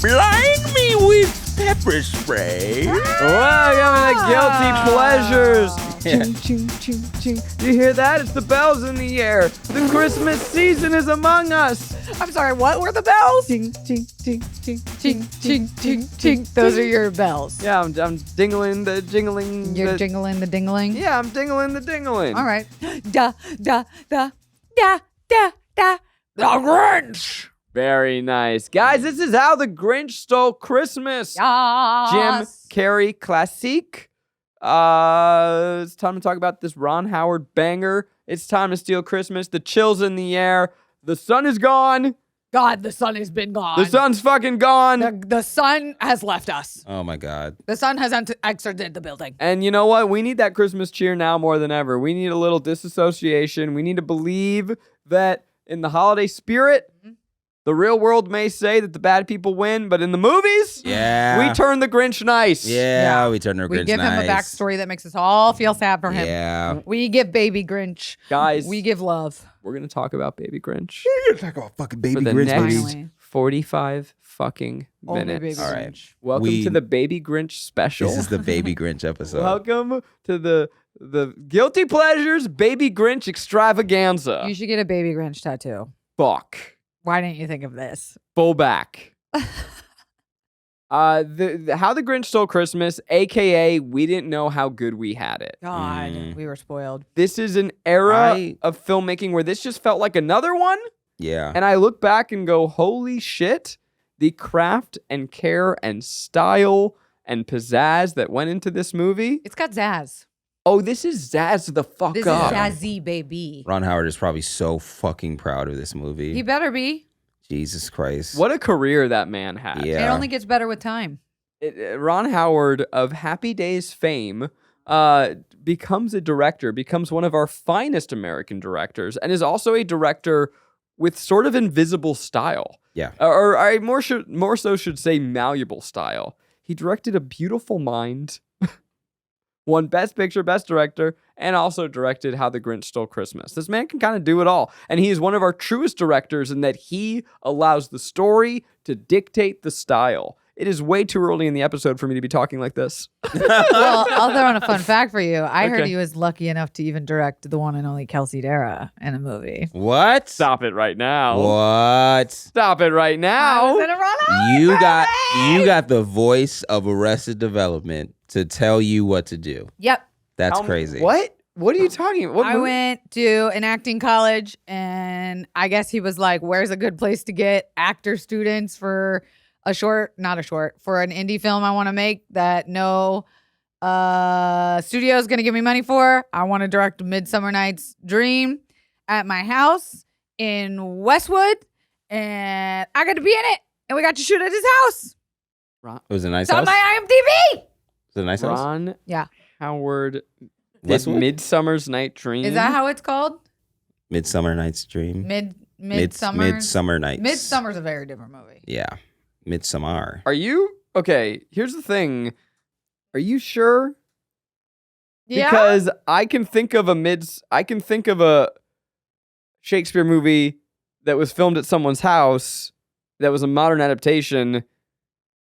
Blind me with pepper spray. Welcome to Guilty Pleasures. Ching, ching, ching, ching. Do you hear that? It's the bells in the air. The Christmas season is among us. I'm sorry, what were the bells? Ching, ching, ching, ching, Ching, ching, ching, ching. Those are your bells. Yeah, I'm dingling the jingling. You're jingling the dingling? Yeah, I'm dingling the dingling. All right. Da, da, da, da, da, da. The Grinch. Very nice. Guys, this is How the Grinch Stole Christmas. Yes. Jim Carrey classique. It's time to talk about this Ron Howard banger. It's time to steal Christmas. The chill's in the air. The sun is gone. God, the sun has been gone. The sun's fucking gone. The sun has left us. Oh my God. The sun has exited the building. And you know what? We need that Christmas cheer now more than ever. We need a little disassociation. We need to believe that in the holiday spirit, the real world may say that the bad people win, but in the movies, we turn the Grinch nice. Yeah, we turn the Grinch nice. We give him a backstory that makes us all feel sad for him. Yeah. We give baby Grinch. Guys, We give love. we're going to talk about Baby Grinch You're talking about fucking baby for the Grinch, next Finally. 45 fucking Only minutes. baby All right. Grinch. Welcome to the Baby Grinch special. This is the baby Grinch episode. Welcome to the Guilty Pleasures Baby Grinch extravaganza. You should get a baby Grinch tattoo. Fuck. Why didn't you think of this? Full back. How the Grinch Stole Christmas, aka we didn't know how good we had it. God, we were spoiled. This is an era of filmmaking where this just felt like another one. Yeah. And I look back and go, holy shit, the craft and care and style and pizzazz that went into this movie. It's got zazz. Oh, this is zazz the fuck This up. is jazzy, baby. Ron Howard is probably so fucking proud of this movie. He better be. Jesus Christ. What a career that man had. Yeah. It only gets better with time. Ron Howard of Happy Days fame becomes a director, becomes one of our finest American directors, and is also a director with sort of invisible style. Yeah. Or I more so should say malleable style. He directed A Beautiful Mind, won Best Picture, Best Director, and also directed How the Grinch Stole Christmas. This man can kind of do it all. And he is one of our truest directors in that he allows the story to dictate the style. It is way too early in the episode for me to be talking like this. Well, I'll throw in a fun fact for you. I heard Okay. he was lucky enough to even direct the one and only Kelsey Darragh in a movie. What? Stop it right now. What? Stop it right I now. was in a Ron Howard You got the voice of Arrested Development to tell you what to do. Yep. That's crazy. What? What are you talking about? What I movie? went to an acting college, and I guess he was like, where's a good place to get actor students for for an indie film I want to make that no studio is going to give me money for. I want to direct Midsummer Night's Dream at my house in Westwood, and I got to be in it, and we got to shoot at his house. It was a nice It's on house? my IMDb. Was it a nice house? Yeah. Ron Howard did Westwood? Midsummer's Night Dream. Is that how it's called? Midsummer Night's Dream. Midsummer. Midsummer Nights. Midsummer's a very different movie. Yeah. Midsummer. Are you okay? Here's the thing. Are you sure? Yeah. Because I can think of a Shakespeare movie that was filmed at someone's house that was a modern adaptation,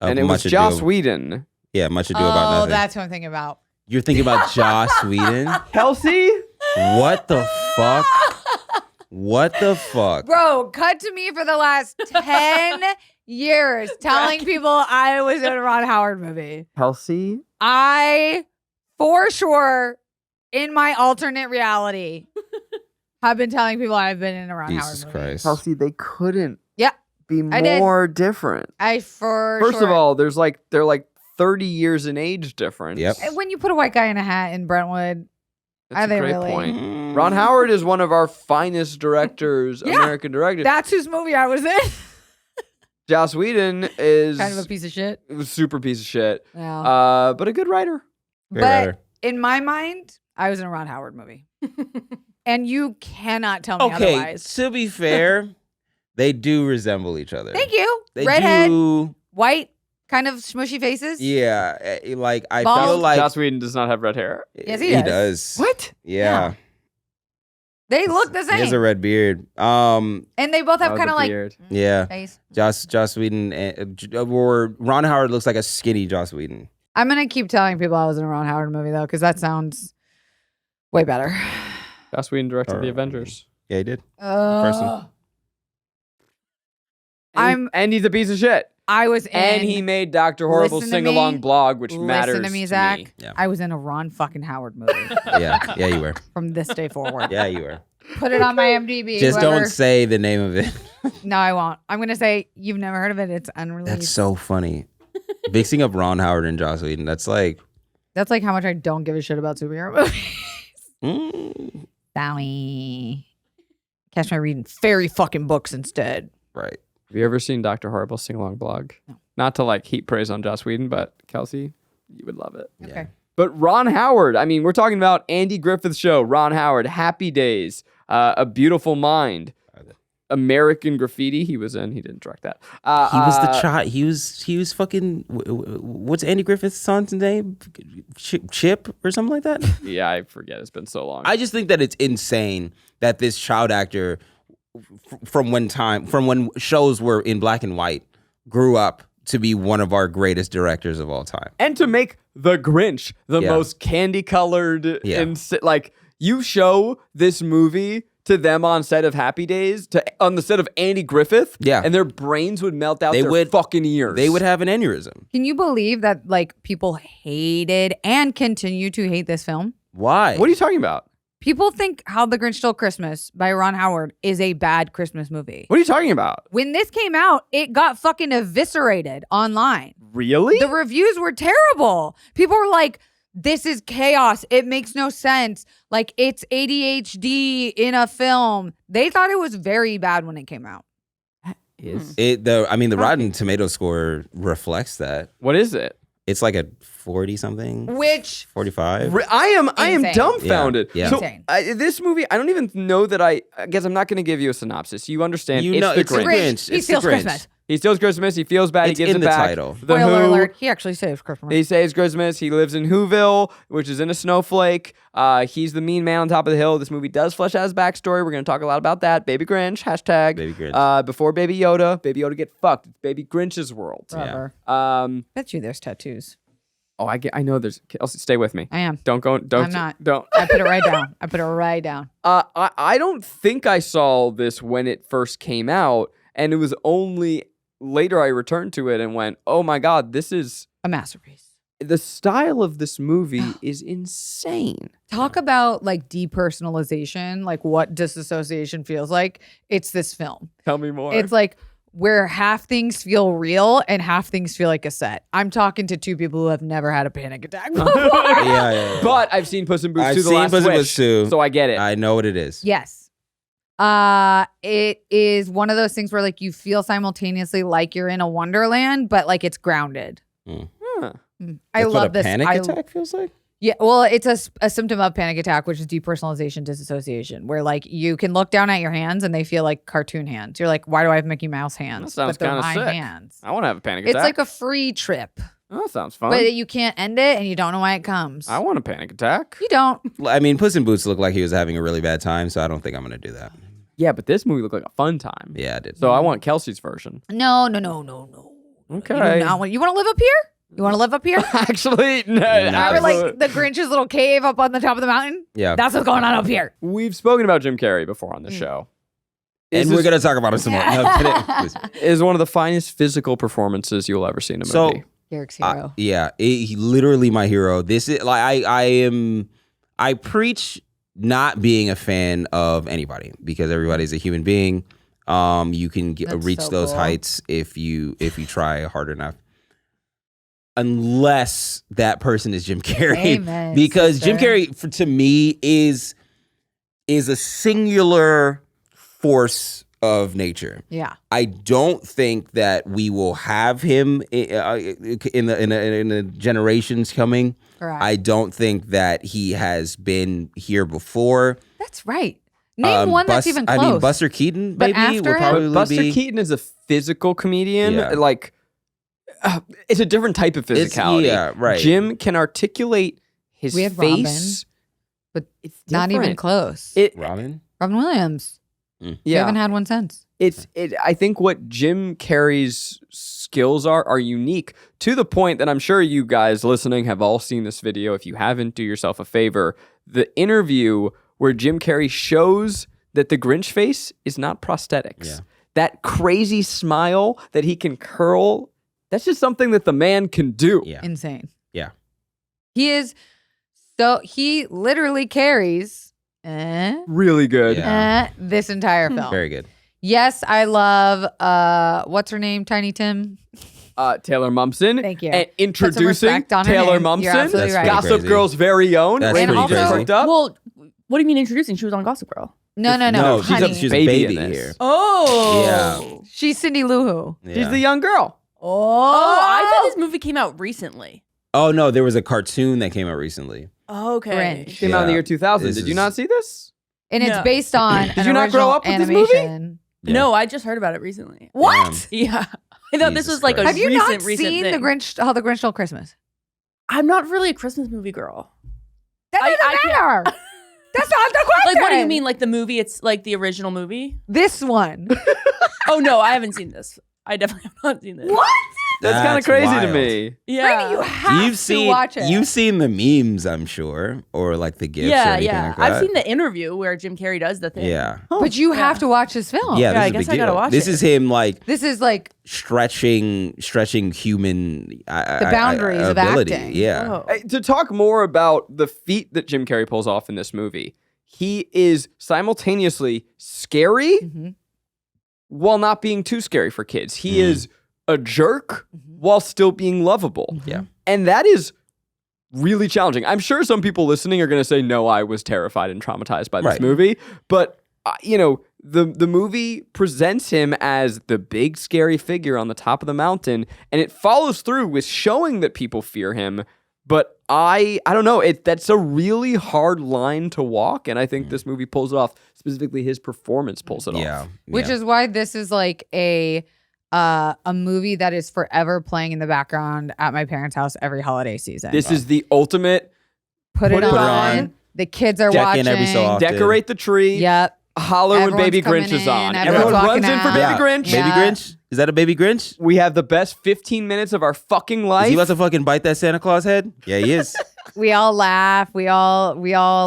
and it was Joss Whedon. Yeah, Much Ado About Oh, Nothing. that's who I'm thinking about. You're thinking about Joss Whedon? Kelsey? What the fuck? What the fuck? Bro, cut to me for the last 10 years telling people I was in a Ron Howard movie. Kelsey? I, for sure, in my alternate reality, have been telling people I've been in a Ron Howard Jesus movie. Christ. Kelsey, they couldn't Yeah, be I did. more different. First of all, they're like 30 years in age difference. Yep. When you put a white guy in a hat in Brentwood, That's are a they great really? point. Ron Howard is one of our finest directors, Yeah. American directors. That's whose movie I was in. Joss Whedon is Kind of a piece of shit. a super piece of shit, Yeah. but a good writer. Great But writer. in my mind, I was in a Ron Howard movie. And you cannot tell me Okay, otherwise. to be fair, they do resemble each other. Thank you. They Redhead, do. white, kind of smushy faces. Yeah, like I Bald. feel like Joss Whedon does not have red hair. Yes, he he does. does. What? Yeah. They look the He has a same. red beard. And they both have Oh, kind the of like beard. Yeah. face. Joss Whedon or Ron Howard looks like a skinny Joss Whedon. I'm going to keep telling people I was in a Ron Howard movie, though, because that sounds way better. Joss Whedon directed The Avengers. Yeah, he did. Uh, And he's a piece of shit. I was in. And he made Dr. Horrible's Listen to sing-along me. blog, which matters Listen to me, Zach. me. Yeah. I was in a Ron fucking Howard movie Yeah, you were. from this day forward. Yeah, you were. Put it on my MDB. Just whoever- don't say the name of it. No, I won't. I'm going to say you've never heard of it. It's unreleased. That's so funny. Mixing up Ron Howard and Joss Whedon. That's like. That's like how much I don't give a shit about superhero movies. Mm, Sorry. Catch my reading fairy fucking books instead. right. Have you ever seen Dr. Horrible's sing-along blog? No. Not to like heap praise on Joss Whedon, but Kelsey, you would love it. Okay. But Ron Howard, I mean, we're talking about Andy Griffith's show, Ron Howard, Happy Days, A Beautiful Mind, American Graffiti. He was in. He didn't direct that. He was the child. He was fucking. What's Andy Griffith's son's name? Chip or something like that. Yeah, I forget. It's been so long. I just think that it's insane that this child actor, from when shows were in black and white, grew up to be one of our greatest directors of all time. And to make The Grinch the Yeah. most candy-colored, Yeah. like you show this movie to them on set of Happy Days, on the set of Andy Griffith, Yeah. and their brains would melt out They their would- fucking ears. They would have an aneurysm. Can you believe that like people hated and continue to hate this film? Why? What are you talking about? People think How the Grinch Stole Christmas by Ron Howard is a bad Christmas movie. What are you talking about? When this came out, it got fucking eviscerated online. Really? The reviews were terrible. People were like, this is chaos. It makes no sense. Like, it's ADHD in a film. They thought it was very bad when it came out. The Rotten Tomato score reflects that. What is it? It's like a 40 something, Which 45. I am Insane. dumbfounded. Yeah. So Insane. this movie, I don't even know that I guess I'm not going to give you a synopsis. You understand? You it's know, the it's the Grinch. Grinch. He It's the steals Grinch. Christmas. He steals Christmas. He feels bad. It's he gives in it the back. title. The Spoiler Who, alert, he actually saves Christmas. He saves Christmas. He lives in Whoville, which is in a snowflake. He's the mean man on top of the hill. This movie does flesh out his backstory. We're going to talk a lot about that. Baby Grinch, hashtag. Baby Grinch. Before Baby Yoda. Baby Yoda get fucked. It's Baby Grinch's world. Forever. Bet you there's tattoos. Oh, I know there's. Kelsey, stay with me. I am. Don't. I'm not. Don't. I put it right down. I put it right down. I don't think I saw this when it first came out, and it was only later I returned to it and went, "Oh my god, this is A masterpiece. the style of this movie is insane." Talk about like depersonalization, like what disassociation feels like. It's this film. Tell me more. It's like where half things feel real and half things feel like a set. I'm talking to two people who have never had a panic attack before. yeah. But I've seen Puss in Boots I've 2: The seen Last Puss in Wish, Boots 2. so I get it. I know what it is. Yes. It is one of those things where like you feel simultaneously like you're in a wonderland, but like it's grounded. Huh. I That's love what a this. panic I- attack feels like. Yeah, well, it's a symptom of panic attack, which is depersonalization disassociation, where like you can look down at your hands and they feel like cartoon hands. You're like, why do I have Mickey Mouse hands? That sounds but they're kinda my sick. hands. I want to have a panic It's attack. like a free trip, Oh, that sounds fun. but you can't end it and you don't know why it comes. I want a panic attack. You don't. I mean, Puss in Boots looked like he was having a really bad time, so I don't think I'm gonna do that. Yeah, but this movie looked like a fun time. Yeah, I did. So I want Kelsey's version. No. Okay. You want to live up here? You want to live up here? Actually, no. Remember like the Grinch's little cave up on the top of the mountain? Yeah. That's what's going on up here. We've spoken about Jim Carrey before on the show. And we're gonna talk about it some more. No, kidding. Please. Is one of the finest physical performances you'll ever see in a movie. So Garrick's hero. he literally my hero. This is like I preach not being a fan of anybody because everybody's a human being. You can That's reach so those cool. heights if you try hard enough. Unless that person is Jim Carrey, Amen, because Jim sister. Carrey to me is a singular force of nature. Yeah. I don't think that we will have him in the generations coming. Correct. I don't think that he has been here before. That's right. Name one that's even close. I mean, Buster Keaton, But maybe after will him? probably Buster be. Keaton is a physical comedian. Yeah. Like, it's a different type of physicality. Yeah, right. Jim can articulate his We had face. but It's not even different. close. It, Robin. Robin Williams. We Yeah. haven't had one since. I think what Jim Carrey's skills are unique to the point that I'm sure you guys listening have all seen this video. If you haven't, do yourself a favor. The interview where Jim Carrey shows that the Grinch face is not prosthetics. Yeah. That crazy smile that he can curl, that's just something that the man can do. Yeah. Insane. Yeah. He literally carries Really good. Yeah. this entire film. Very good. Yes, I love what's her name? Tiny Tim. Taylor Momsen. Thank you. And Put some introducing respect on her Taylor name. You're Momsen, absolutely right. That's Gossip crazy. Girl's very own. That's Rainie pretty just crazy. hooked up. Well, what do you mean introducing? She was on Gossip Girl. No, No, honey. she's a Baby baby in this. here. Oh. She's Cindy Lou Who. Yeah. She's the young girl. Oh, I thought this movie came out recently. Oh no, there was a cartoon that came out recently. Okay. Grinch. Came out in the Yeah. year 2000. This Did you is- not see this? And it's No. based on Did an you not grow original up with this movie? animation. Yeah. No, I just heard about it recently. What? Yeah. I thought this Jesus was like a Christ. Have you recent, not recent seen thing. the Grinch? How the Grinch Stole Christmas? I'm not really a Christmas movie girl. That I doesn't can't- matter. That's not the question. Like, what do you mean? Like the movie? It's like the original movie? This one. Oh no, I haven't seen this. I definitely have not seen this. What? That's kind of crazy wild. to me. Yeah. Rainie, you have You've to seen watch it. you've seen the memes, I'm sure, or like the gifs. or Yeah, anything yeah. Like that. I've seen the interview where Jim Carrey does the thing. Yeah, But you have to watch this film. yeah. Yeah, I This is a guess big I gotta deal. watch This it. is him like This is like stretching human the boundaries of ability. acting. Yeah, Oh. Hey, to talk more about the feat that Jim Carrey pulls off in this movie, he is simultaneously scary Mhm. while not being too scary for kids. He is a jerk while still being lovable. Yeah. And that is really challenging. I'm sure some people listening are going to say, no, I was terrified and traumatized by this Right. movie. But, the movie presents him as the big scary figure on the top of the mountain. And it follows through with showing that people fear him. But I don't know. That's a really hard line to walk. And I think this movie pulls it off. Specifically, his performance pulls it yeah. off. Which is why this is like a movie that is forever playing in the background at my parents' house every holiday season. This is the ultimate Put it put it on. on. The kids are Check watching. in every so often. decorate the tree. Yep. Holler when Everyone's Baby coming Grinch is in, on. everyone's Everyone runs walking in for out. Baby Yeah. Grinch. Yeah. Baby Grinch? Is that a baby Grinch? We have the best 15 minutes of our fucking Is life. he about to fucking bite that Santa Claus head? Yeah, he is. We all laugh. We all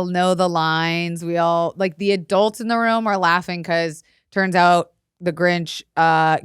know the lines. We all like the adults in the room are laughing because turns out the Grinch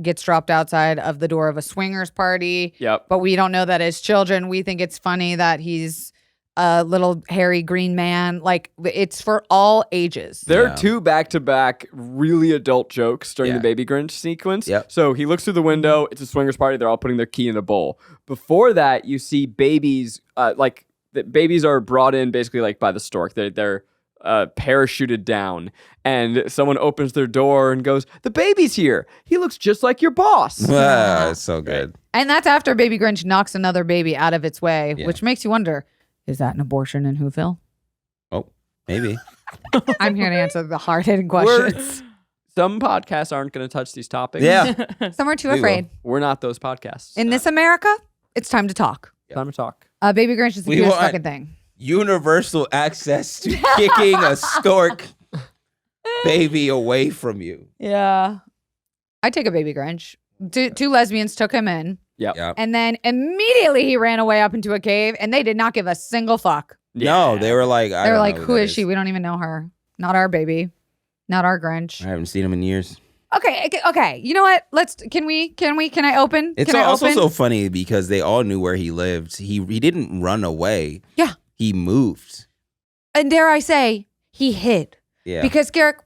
gets dropped outside of the door of a swingers party. Yep. But we don't know that as children. We think it's funny that he's a little hairy green man. Like it's for all ages. There Yeah. are two back-to-back really adult jokes during the Yeah. Baby Grinch sequence. Yep. So he looks through the window. It's a swingers party. They're all putting their key in a bowl. Before that, you see babies, the babies are brought in basically like by the stork. They're parachuted down, and someone opens their door and goes, "The baby's here. He looks just like your boss." Ah, it's so good. And that's after Baby Grinch knocks another baby out of its way, Yeah. which makes you wonder, is that an abortion in Whoville? Oh, maybe. I'm here to answer the hard-hitting questions. Some podcasts aren't going to touch these topics. Yeah. Some are too We will. afraid. We're not those podcasts. In this America, it's time to talk. Time to talk. Baby Grinch is the We cutest want- fucking thing. Universal access to kicking a stork baby away from you. Yeah. I take a Baby Grinch. Two lesbians took him in, Yep. Yeah. and then immediately he ran away up into a cave, and they did not give a single fuck. No, they were like, They were like, who is she? We don't even know her. Not our baby. Not our Grinch. I haven't seen him in years. Okay. You know what? Can I open? It's Can I also open? so funny because they all knew where he lived. He didn't run away. Yeah. He moved. And dare I say, he hid. Yeah. Because Garrick,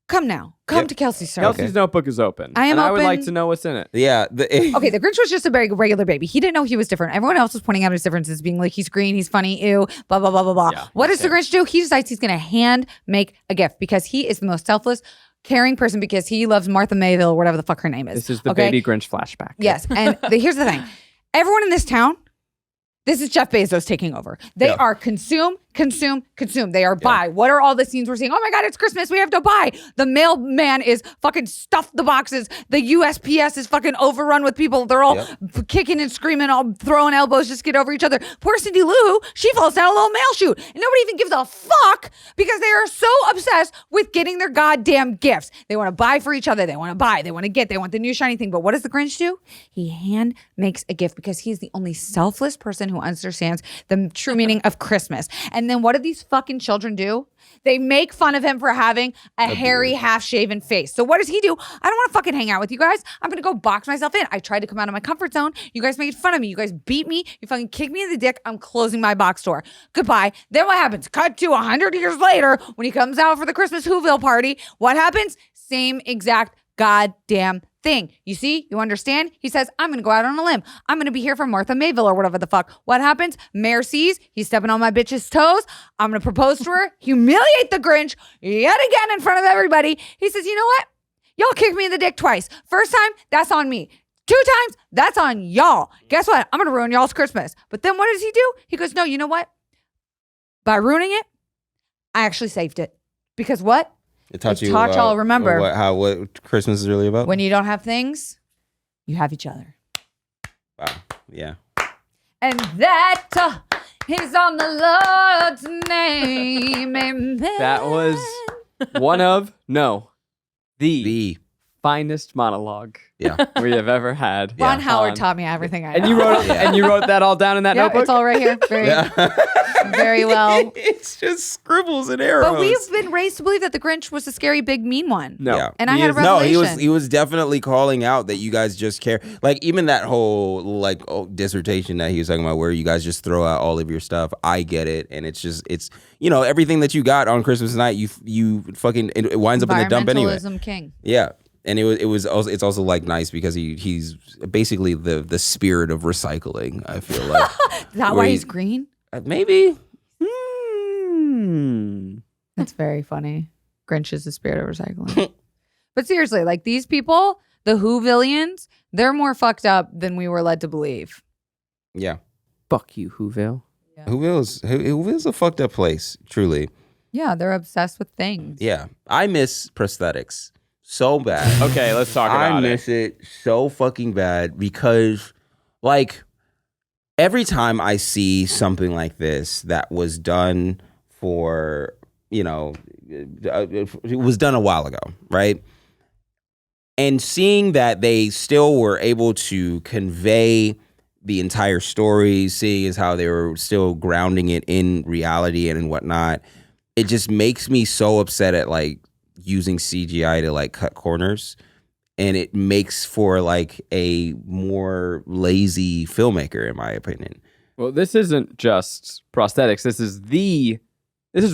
come now. Come Yep. to Kelsey's sir. Kelsey's notebook is open. I am and I would like open. to know what's in it. yeah. Okay, the Grinch was just a very regular baby. He didn't know he was different. Everyone else was pointing out his differences, being like, he's green, he's funny, ew, blah, blah, blah, blah, blah. Yeah, What does the same. Grinch do? He decides he's going to hand make a gift because he is the most selfless, caring person because he loves Martha Mayville or whatever the fuck her name is. This is the okay? Baby Grinch flashback. Yes. And here's the thing. Everyone in this town, this is Jeff Bezos taking over. They Yeah. are consume, consume. They are buy. What are all the scenes we're seeing? Oh my God, it's Christmas. We have to buy. The mailman is fucking stuffed the boxes. The USPS is fucking overrun with people. They're all kicking and screaming, all throwing elbows just to get over each other. Poor Cindy Lou, she falls down a little mail chute. And nobody even gives a fuck because they are so obsessed with getting their goddamn gifts. They want to buy for each other. They want to buy. They want to get. They want the new shiny thing. But what does the Grinch do? He hand makes a gift because he's the only selfless person who understands the true meaning of Christmas. And then what do these fucking children do? They make fun of him for having a hairy, half-shaven face. So what does he do? I don't want to fucking hang out with you guys. I'm going to go box myself in. I tried to come out of my comfort zone. You guys made fun of me. You guys beat me. You fucking kicked me in the dick. I'm closing my box door. Goodbye. Then what happens? Cut to 100 years later when he comes out for the Christmas Whoville party. What happens? Same exact goddamn thing. You see? You understand? He says, I'm going to go out on a limb. I'm going to be here for Martha Mayville or whatever the fuck. What happens? Mayor sees he's stepping on my bitch's toes. I'm going to propose to her, humiliate the Grinch yet again in front of everybody. He says, you know what? Y'all kicked me in the dick twice. First time, that's on me. 2 times, that's on y'all. Guess what? I'm going to ruin y'all's Christmas. But then what does he do? He goes, no, you know what? By ruining it, I actually saved it. Because what? It taught you y'all remember what Christmas is really about. When you don't have things, you have each other. Wow. Yeah. And that is on the Lord's name. Amen. That was the finest monologue we have ever had. Ron Howard taught me everything I know. And you wrote and you wrote that all down in that notebook? It's all right here. Very well. It's just scribbles and arrows. But we've been raised to believe that the Grinch was the scary, big, mean one. No. Yeah. And I had a revelation. No, he was definitely calling out that you guys just care. Like, even that whole dissertation that he was talking about where you guys just throw out all of your stuff. I get it. And it's everything that you got on Christmas night, you fucking, it winds up in the dump anyway. Environmentalism king. Yeah. And it's also like nice because he's basically the spirit of recycling, I feel like. Is that why he's green? Maybe. That's very funny. Grinch is the spirit of recycling. But seriously, like these people, the Whovillians, they're more fucked up than we were led to believe. Yeah. Fuck you, Whoville. Yeah. Whoville's a fucked up place, truly. Yeah, they're obsessed with things. Yeah. I miss prosthetics so bad. Okay, let's talk about it. I miss it so fucking bad because, like, every time I see something like this that was done for, it was done a while ago, right? And seeing that they still were able to convey the entire story, seeing as how they were still grounding it in reality and whatnot, it just makes me so upset at, like, using CGI to, like, cut corners. And it makes for, like, a more lazy filmmaker, in my opinion. Well, this isn't just prosthetics. This is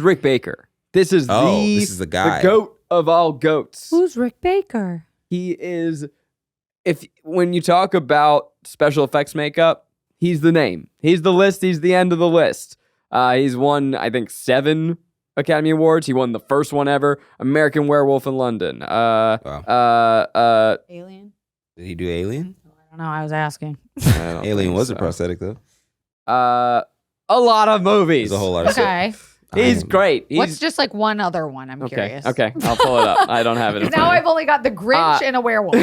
Rick Baker. This is the guy. The goat of all goats. Who's Rick Baker? He is, when you talk about special effects makeup, he's the name. He's the list. He's the end of the list. He's won, I think, 7 Academy Awards. He won the first one ever, American Werewolf in London. Alien? Did he do Alien? I don't know. I was asking. Alien was a prosthetic, though. A lot of movies. There's a whole lot of shit. Okay. He's great. What's just like one other one? I'm curious. Okay, I'll pull it up. I don't have it. Now I've only got the Grinch and a werewolf.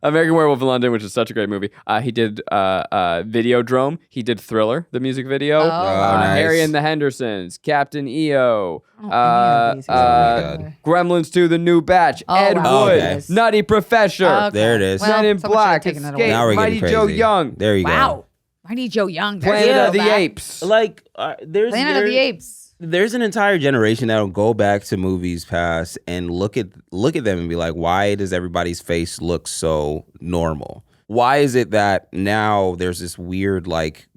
American Werewolf in London, which is such a great movie. He did Videodrome. He did Thriller, the music video. Nice. Harry and the Hendersons, Captain EO, Gremlins Gremlins 2, The New Batch, Ed wow. Wood, Okay. Nutty Professor, Okay. There it is. Men in someone Black, should've taken that Escape, away. Now we're getting Mighty crazy. Joe Young, There you go. Wow. I need Joe Young. Planet of the Apes. Like, Planet of the Apes. There's an entire generation that'll go back to movies past and look at them and be like, why does everybody's face look so normal? Why is it that now there's this weird, like,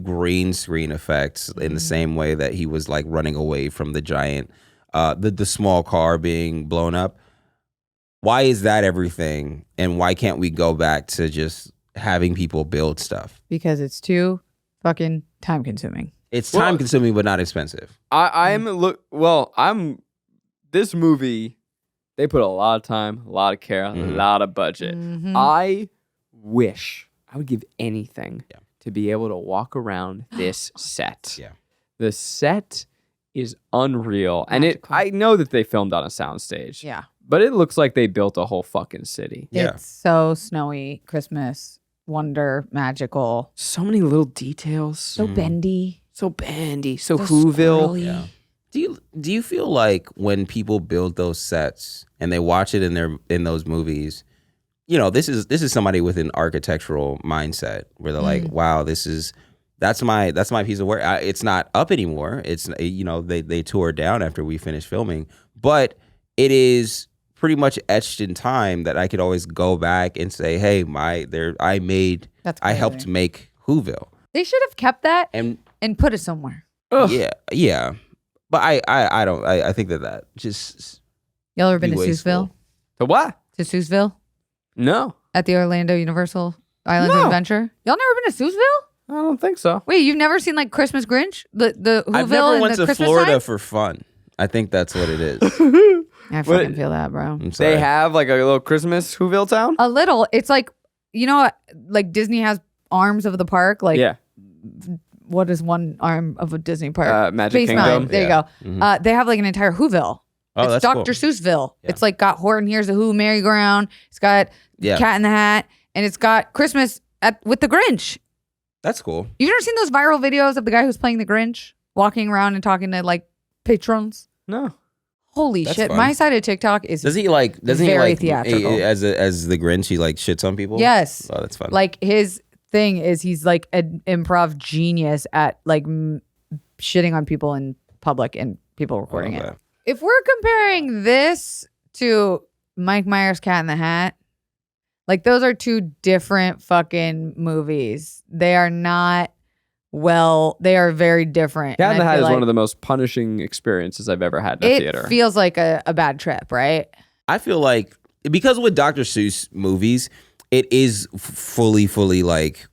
green screen effects in the same way that he was, like, running away from the giant, the small car being blown up? Why is that everything? And why can't we go back to just having people build stuff? Because it's too fucking time consuming. It's time consuming, but not expensive. This movie, they put a lot of time, a lot of care, a lot of budget. Mm-hmm. I wish I would give anything to be able to walk around this set. Yeah. The set is unreal. Magical. And I know that they filmed on a soundstage. Yeah. But it looks like they built a whole fucking city. Yeah. It's so snowy, Christmas, wonder, magical, So many little details. so bendy, So bendy. So so Whoville. squirrely. Yeah. Do you feel like when people build those sets and they watch it in those movies, you know, this is somebody with an architectural mindset where they're like, wow, that's my piece of work. It's not up anymore. It's, you know, they tore it down after we finished filming, but it is pretty much etched in time that I could always go back and say, hey, That's I helped crazy. make Whoville. They should have kept that And put it somewhere. Ugh. yeah. But I think that just Y'all ever been be to wasteful. Seussville? To what? To Seussville No. at the Orlando Universal Islands of No. Adventure? Y'all never been to Seussville? I don't think so. Wait, you've never seen like Christmas Grinch? The Whoville I've never and went the to Christmas Florida time? for fun. I think that's what it is. I What- fucking feel that, bro. I'm sorry. They have like a little Christmas Whoville town? A little. It's like, you know, like Disney has arms of the park. Like, Yeah. what is one arm of a Disney park? Magic Space Kingdom. Mountain. There Yeah. you go. They have like an entire Whoville. Oh, It's that's Dr. cool. Seussville. Yeah. It's like got Horton Here's the Who merry-go-round. It's got Yeah. Cat in the Hat, and it's got Christmas with the Grinch. That's cool. You've never seen those viral videos of the guy who's playing the Grinch walking around and talking to like patrons? No. Holy That's shit! fun. My side of TikTok is Doesn't he like Very theatrical. as the Grinch he like shits on people? yes. Oh, that's fun. Like his thing is he's like an improv genius at like shitting on people in public and people recording I it. love that. If we're comparing this to Mike Myers' Cat in the Hat, like those are two different fucking movies. They are not they are very different. Cat in And the I Hat feel is one of like the most punishing experiences I've ever had in a it theater. feels like a bad trip, right? I feel like because with Dr. Seuss movies, it is fully like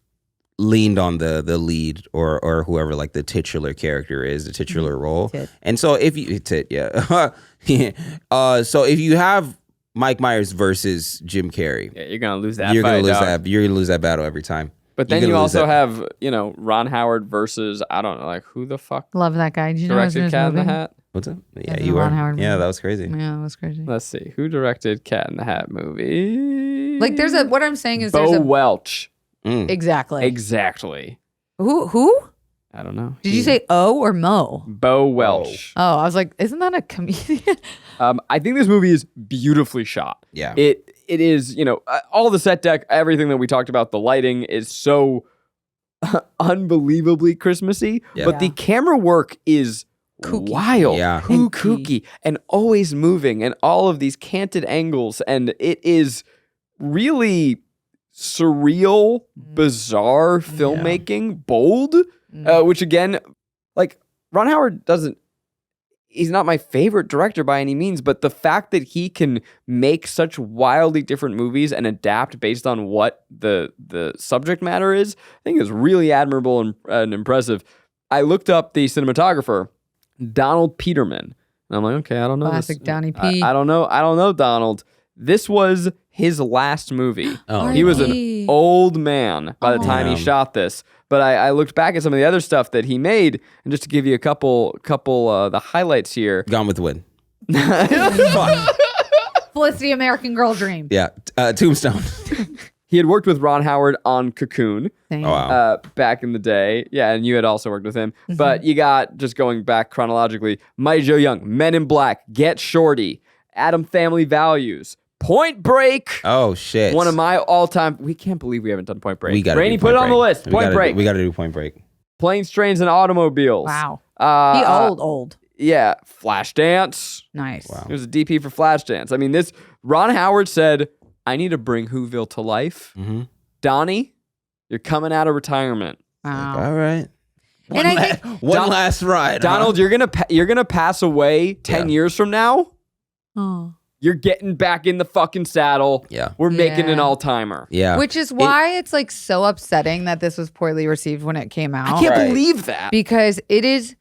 leaned on the lead or whoever like the titular character is, the titular role. Tit. And so if you so if you have Mike Myers versus Jim Carrey, Yeah, you're gonna lose that. you're gonna fight, lose dog. that. You're gonna lose that battle every time. But You're then you gonna lose also that. have, Ron Howard versus I don't know, like who the fuck Love that guy. Did you know he was in directed his Cat in the movie? Hat? What's up? Yeah, the you were. Ron Howard Yeah, movie. that was crazy. Yeah, that was crazy. Let's see who directed Cat in the Hat movie. Like there's what I'm saying is Bo there's a Welch. Mm. exactly. Exactly. Who? I don't know. Did you say O or Mo? Bo Welch? Oh, I was like, isn't that a comedian? I think this movie is beautifully shot. Yeah. It is, all the set deck, everything that we talked about, the lighting is so unbelievably Christmassy, Yeah. but the camera work is Kooky. wild Yeah. and Kooky. kooky and always moving and all of these canted angles, and it is really surreal, bizarre filmmaking, bold, which again, like Ron Howard he's not my favorite director by any means, but the fact that he can make such wildly different movies and adapt based on what the subject matter is, I think is really admirable and impressive. I looked up the cinematographer, Donald Peterman, and I'm like, okay, I don't know. Classic this. Donnie P. I don't know Donald. This was his last movie. Oh, He was R.I.P. an old man by the time he Yeah. shot this. But I looked back at some of the other stuff that he made, and just to give you a couple the highlights here. Gone with the Wind. Felicity American Girl Dream. Yeah. Tombstone. He had worked with Ron Howard on Cocoon Thing. Oh, wow. back in the day. Yeah, and you had also worked with him. But you got, just going back chronologically, Mighty Joe Young, Men in Black, Get Shorty, Adam Family Values, Point Break. Oh shit. One of my all-time. We can't believe we haven't done Point Break. We got Rainie, put it on the list. Point Break. We got to do Point Break. Planes, Trains, and Automobiles. Wow. He old. Yeah. Flashdance. Nice. Wow. He was a DP for Flashdance. I mean, Ron Howard said, I need to bring Whoville to life. Mm-hmm. Donnie, you're coming out of retirement. Wow. All right. And I think One last ride. Donald, you're gonna pass away 10 Yeah. years from now. oh. You're getting back in the fucking saddle. Yeah. We're making an Yeah. all-timer. Yeah. Which is why it's like so upsetting that this was poorly received when it came out. I can't Right. believe that. Because it is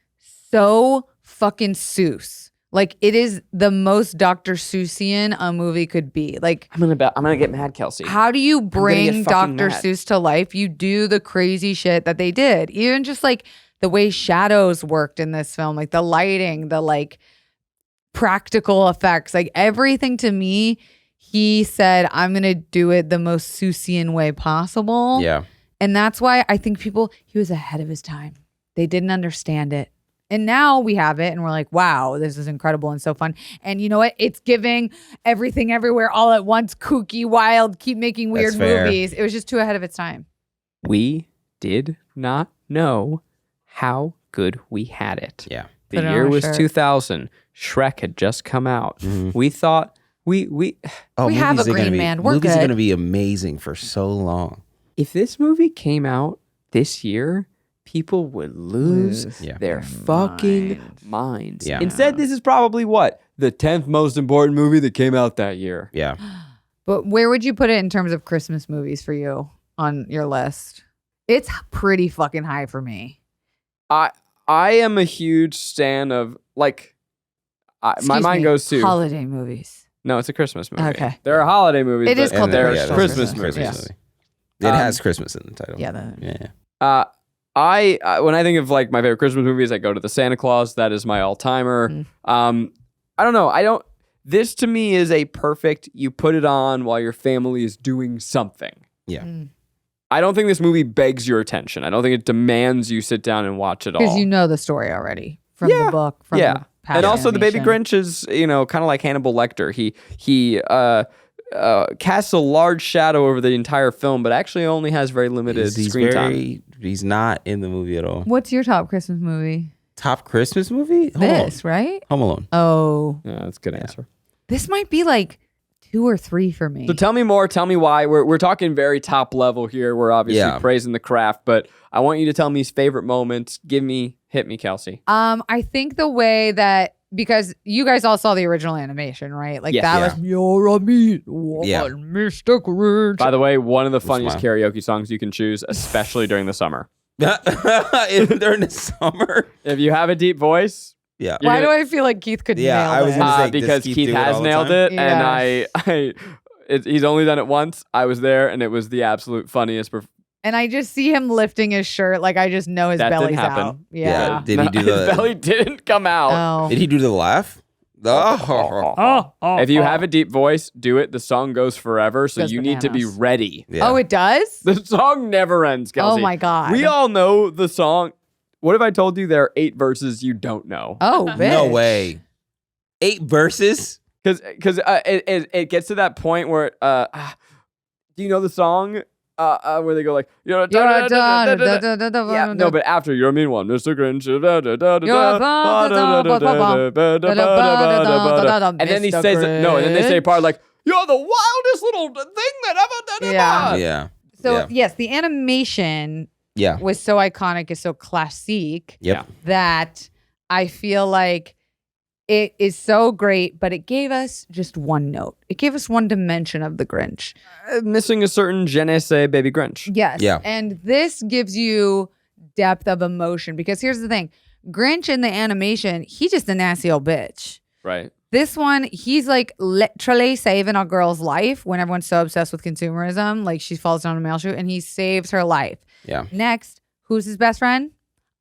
so fucking Seuss. Like it is the most Dr. Seussian a movie could be. Like I'm gonna get mad, Kelsey. how do you bring get fucking Dr. mad. Seuss to life? You do the crazy shit that they did. Even just like the way shadows worked in this film, like the lighting, the like practical effects, like everything to me, he said, I'm going to do it the most Seussian way possible. Yeah. And that's why I think he was ahead of his time. They didn't understand it. And now we have it and we're like, wow, this is incredible and so fun. And you know what? It's giving Everything Everywhere All at Once, kooky, wild, keep making weird That's fair. movies. It was just too ahead of its time. We did not know how good we had it. Yeah. The Put it on year a was shirt. 2000. Shrek had just come out. Mhm. We thought we Oh, We have movies a are gonna Green be- Man. We're movies are good. going to be amazing for so long. if this movie came out this year, people would lose Lose their fucking minds. Yeah. Instead, this is probably what? The 10th most important movie that came out that year. Yeah. But where would you put it in terms of Christmas movies for you on your list? It's pretty fucking high for me. I am a huge stan of like my Excuse mind me, goes to holiday movies. no, it's a Christmas movie. Okay. There are holiday movies. It is but called the there are Christmas Christmas movie. movies. movie. It has Christmas in the title. Yeah. Yeah. I when I think of like my favorite Christmas movies, I go to the Santa Claus. That is my all timer. Mm. I don't know. This to me is a perfect. You put it on while your family is doing something. Yeah. I don't think this movie begs your attention. I don't think it demands you sit down and watch it all. Because you know the story already from the book. From yeah. the past And also the baby animation. Grinch is, kind of like Hannibal Lecter. He casts a large shadow over the entire film, but actually only has very limited screen time. He's not in the movie at all. What's your top Christmas movie? Top Christmas movie? This, right? Home Alone. Oh, Yeah, that's a good answer. this might be like 2 or 3 for me. So tell me more. Tell me why. We're talking very top level here. We're obviously praising the craft, but I want you to tell me his favorite moments. Hit me, Kelsey. I think the way that, because you guys all saw the original animation, right? Like Yes. that Yeah. was you're a meat, Yeah. Mr. Grinch. By the way, one of the funniest mine. karaoke songs you can choose, especially during the summer. During the summer. If you have a deep voice, Yeah. You're Why gonna- do I feel like Keith could Yeah, nail I was it? gonna say, does because Keith Keith do it has all the nailed time? it, Yeah. and he's only done it once. I was there, and it was the absolute funniest. And I just see him lifting his shirt, like I just know his That didn't belly's happen. out. Yeah. Yeah. Did he do his the? belly didn't come out. Oh. Did he do the laugh? If you have a deep voice, do it. The song goes forever, so Goes you need to be bananas. ready. Yeah. Oh, it does? The song never ends, Kelsey. Oh my God. We all know the song. What if I told you there are 8 verses you don't know? Oh, bitch. No way. 8 verses? Because it gets to that point where do you know the song where they go like yeah, no, but after you're a mean one, Mr. Grinch, and then he says no, and then they say a part like you're the wildest little thing that ever. Yeah. Yeah. So, Yeah. yes, the animation Yeah. was so iconic, is so classique Yep. that I feel like it is so great, but it gave us just one note. It gave us one dimension of the Grinch. Missing a certain je ne sais baby Grinch. Yes. Yeah. And this gives you depth of emotion because here's the thing. Grinch in the animation, he's just a nasty old bitch. Right. This one, he's like literally saving a girl's life when everyone's so obsessed with consumerism. Like she falls down a mail chute and he saves her life. Yeah. Next, who's his best friend?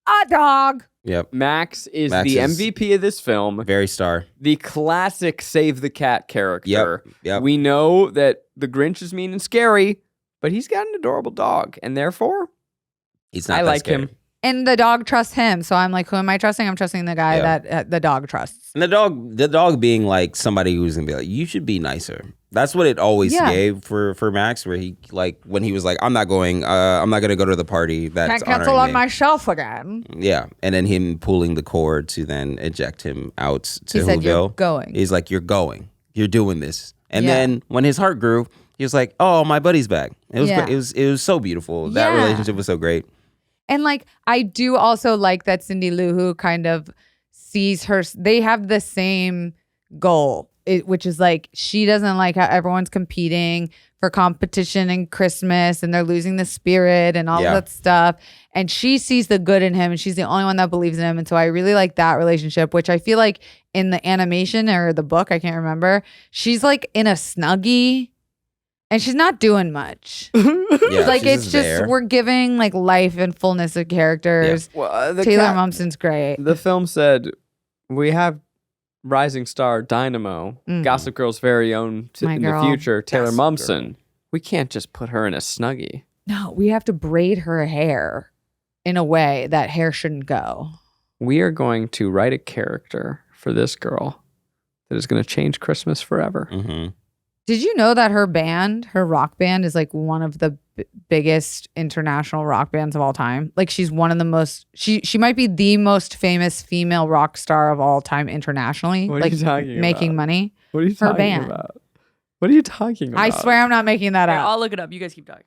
A dog. Yep. Max is Max the is- MVP of this film. Very star. The classic save the cat character. Yep. We know that the Grinch is mean and scary, but he's got an adorable dog, and therefore He's not I that like scary. him. And the dog trusts him. So I'm like, who am I trusting? I'm trusting the guy Yeah. that the dog trusts. And the dog being like somebody who's gonna be like, you should be nicer. That's what it always Yeah. gave for Max, where he like when he was like, I'm not gonna go to the party. That's Can't cancel honoring on me. myself again. Yeah, and then him pulling the cord to then eject him out to He said, "You're Whoville. going." He's like, you're going. You're doing this. And Yeah. then when his heart grew, he was like, oh, my buddy's back. It was Yeah. great. It was so beautiful. That Yeah. relationship was so great. And like, I do also like that Cindy Lou Who kind of sees her, they have the same goal, which is like, she doesn't like how everyone's competing for competition and Christmas and they're losing the spirit and all Yeah. that stuff. And she sees the good in him and she's the only one that believes in him. And so I really like that relationship, which I feel like in the animation or the book, I can't remember, she's like in a Snuggie. And she's not doing much. Yeah, Like, she's it's just, there. we're giving like life and fullness of characters. Well, Taylor Momsen's great. The film said, we have rising star Dynamo, Gossip Girl's very own My in the girl. future, Taylor Gossip Momsen. We can't just put her in a Snuggie. No, we have to braid her hair in a way that hair shouldn't go. We are going to write a character for this girl that is going to change Christmas forever. Mm-hmm. Did you know that her band, her rock band, is like one of the biggest international rock bands of all time? Like, she's one of the most, she might be the most famous female rock star of all time internationally. What are like you talking making about? money. What are you Her talking band. about? What are you talking about? I swear I'm not making that Here, up. I'll look it up. You guys keep talking.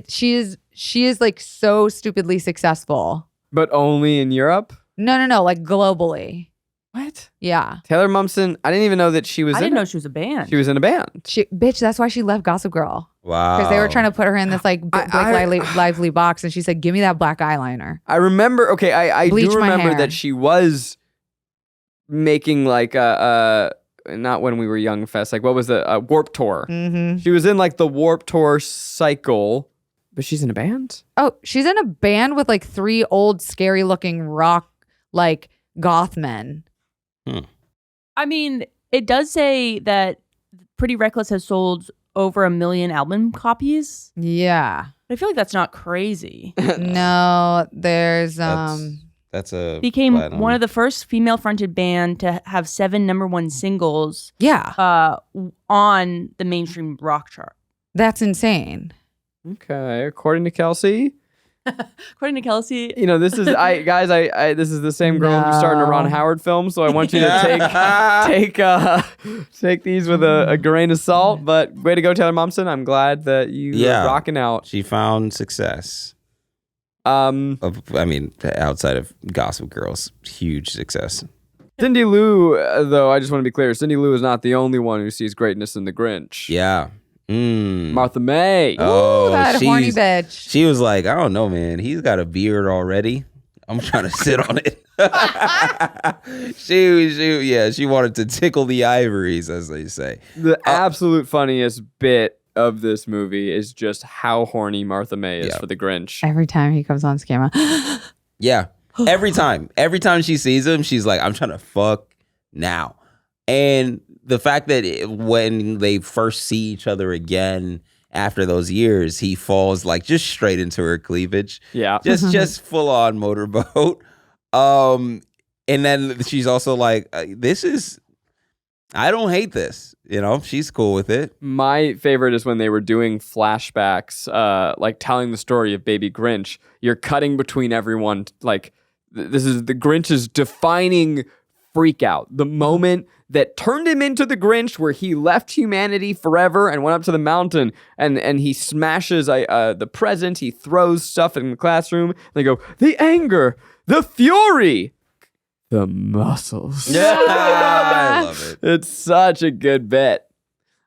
She is like so stupidly successful. But only in Europe? No, like globally. What? Yeah. Taylor Momsen, I didn't even know that she was I in didn't know it. she was a band. She was in a band. Bitch, that's why she left Gossip Girl. Wow. Because they were trying to put her in this like Blake Lively box, and she said, "Give me that black eyeliner." I remember, okay, I Bleach do my remember hair. that she was making like a not When We Were Young Fest, like what was the Warp Tour. Mm-hmm. She was in like the Warp Tour cycle, but she's in a band? Oh, she's in a band with like 3 old, scary-looking rock like goth men. I mean, it does say that Pretty Reckless has sold over 1 million album copies. Yeah. But I feel like that's not crazy. No, there's That's a Became platinum. one of the first female-fronted band to have 7 #1 singles yeah, on the mainstream rock chart. that's insane. Okay, according to Kelsey, According to Kelsey, you know, this is this is the same girl who's starting a Ron No. Howard film, so I want you to take these with a grain of salt. But way to go, Taylor Momsen! I'm glad that you are rocking out. She found success. I mean, outside of Gossip Girl's huge success. Cindy Lou, though, I just want to be clear. Cindy Lou is not the only one who sees greatness in the Grinch. Yeah. Martha May. Oh, Ooh, that horny she's- bitch. She was like, I don't know, man. He's got a beard already. I'm trying to sit on it. She wanted to tickle the ivories, as they say. The absolute funniest bit of this movie is just how horny Martha May is for the Grinch. Every time he comes on camera. Yeah. Every time she sees him, she's like, I'm trying to fuck now. And the fact that when they first see each other again after those years, he falls like just straight into her cleavage. Yeah. Just full on motorboat. And then she's also like, I don't hate this. You know, she's cool with it. My favorite is when they were doing flashbacks, like telling the story of Baby Grinch. You're cutting between everyone. Like, this is the Grinch's defining freak out. The moment that turned him into the Grinch, where he left humanity forever and went up to the mountain and he smashes the present. He throws stuff in the classroom. They go, the anger, the fury, the muscles. Yeah, I love it. It's such a good bit.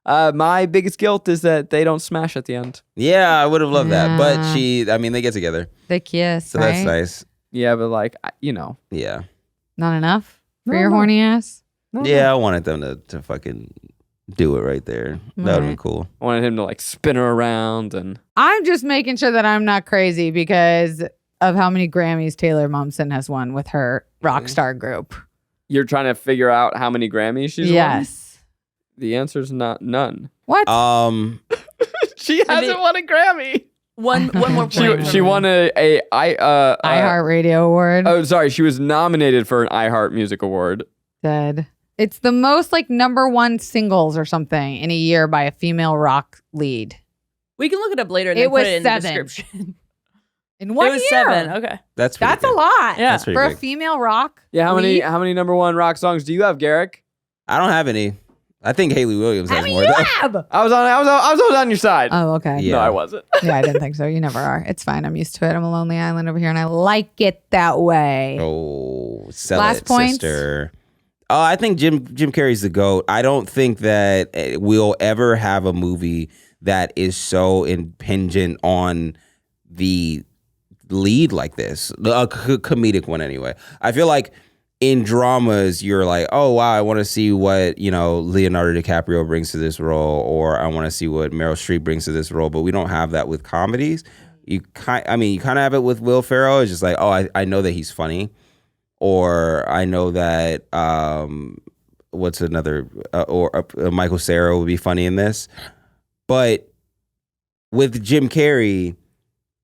My biggest guilt is that they don't smash at the end. Yeah, I would have loved that. But Yeah. they get together. The kiss, So right? that's nice. Yeah, but like, you know. Yeah. Not enough for No, your no. horny ass? Yeah, I wanted them to fucking do it right there. That would have been Right. cool. I wanted him to like spin her around and I'm just making sure that I'm not crazy because of how many Grammys Taylor Momsen has won with her rock star group. you're trying to figure out how many Grammys she's won? Yes. The answer's none. What? She hasn't won a Grammy. one more point. She won a iHeartRadio Award. Oh, sorry. She was nominated for an iHeart Music Award. Dead. It's the most like #1 singles or something in a year by a female rock lead. We can look it up later and It then was put it in 7. the description. In 1 it was year. 7. Okay. That's pretty That's a good. lot. Yeah. That's pretty For a big. female rock. Yeah, how lead? many #1 rock songs do you have, Garrick? I don't have any. I think Haley Williams has How many more. you though. have? I was on your side. Oh, okay. Yeah. No, I wasn't. Yeah, I didn't think so. You never are. It's fine. I'm used to it. I'm a lonely island over here, and I like it that way. Oh, sell Last it, points? sister. I think Jim Carrey's the GOAT. I don't think that we'll ever have a movie that is so impingent on the lead like this. A comedic one anyway. I feel like in dramas, you're like, oh wow, I want to see what Leonardo DiCaprio brings to this role, or I want to see what Meryl Streep brings to this role. But we don't have that with comedies. You kind of have it with Will Ferrell. It's just like, oh, I know that he's funny, or I know that what's another or Michael Cera would be funny in this. But with Jim Carrey,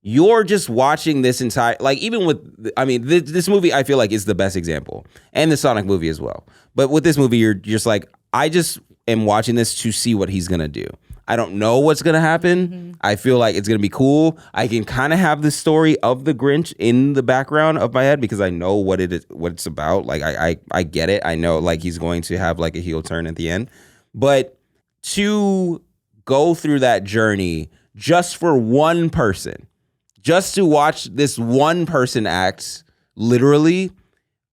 you're just watching this entire, like, even with, this movie I feel like is the best example, and the Sonic movie as well. But with this movie, you're just like, I just am watching this to see what he's gonna do. I don't know what's gonna happen. Mm-hmm. I feel like it's gonna be cool. I can kind of have the story of the Grinch in the background of my head because I know what it's about. Like I get it. I know like he's going to have like a heel turn at the end, but to go through that journey just for one person. Just to watch this one person act, literally,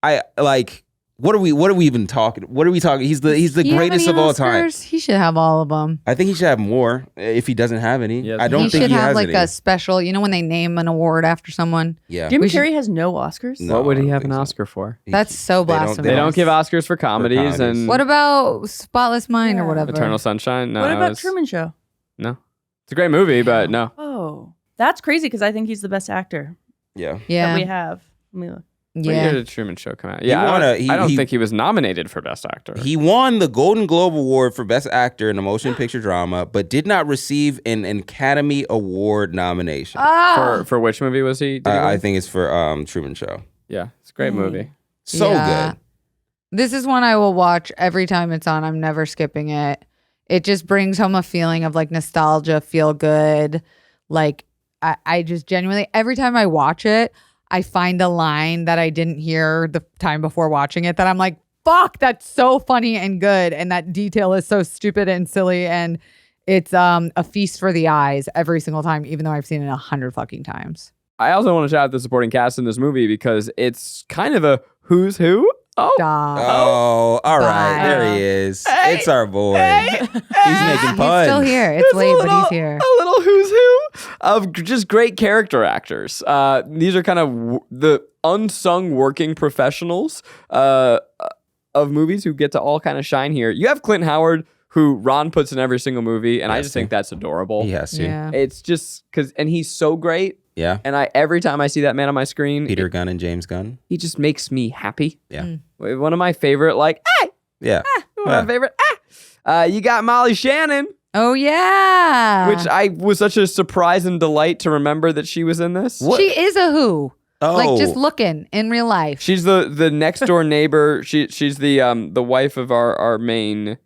I like. What are we even talking? What are we talking? He's the greatest of all time. He should have all of them. I think he should have more if he doesn't have any. Yes. I don't think he should have like any. a special. You know when they name an award after someone. Yeah. Jim Carrey has no Oscars. No, What would I he don't have think an so. Oscar for? That's so blasphemous. They don't give Oscars for comedies. And What about Spotless Mind or Yeah. whatever? Eternal Sunshine? No. What about it's- Truman Show? No. It's a great movie, but no. Oh, that's crazy because I think he's the best actor Yeah. that Yeah. we have. Let me look. What year Yeah. did Truman Show come out? Yeah, won I don't think he was nominated for Best Actor. He won the Golden Globe Award for Best Actor in a Motion Picture Drama, but did not receive an Academy Award nomination. For which movie was he? Did he I win? think it's for Truman Show. Yeah, it's a great movie. So Yeah. good. This is one I will watch every time it's on. I'm never skipping it. It just brings home a feeling of like nostalgia, feel good. Like I just genuinely, every time I watch it, I find a line that I didn't hear the time before watching it that I'm like, fuck, that's so funny and good. And that detail is so stupid and silly. And it's a feast for the eyes every single time, even though I've seen it 100 fucking times. I also want to shout out the supporting cast in this movie because it's kind of a who's who. Oh, Stop. Oh, all right. Bye. There he is. Hey. It's our boy. Hey. He's making He's puns. still here. It's There's late, a but little- he's here. A little who's who of just great character actors. These are kind of the unsung working professionals of movies who get to all kind of shine here. You have Clint Howard, who Ron puts in every single movie, and I Yes, just think that's adorable. He has to. Yeah. It's just and he's so great. Yeah. And every time I see that man on my screen, Peter Gunn and James Gunn. he just makes me happy. Yeah. One of my favorite, like, hey, Yeah. one of my favorite, you got Molly Shannon, Oh, yeah. which I was such a surprise and delight to remember that she was in this. What? She is a who. Oh. Like just looking in real life. She's the next door neighbor. She's the wife of our main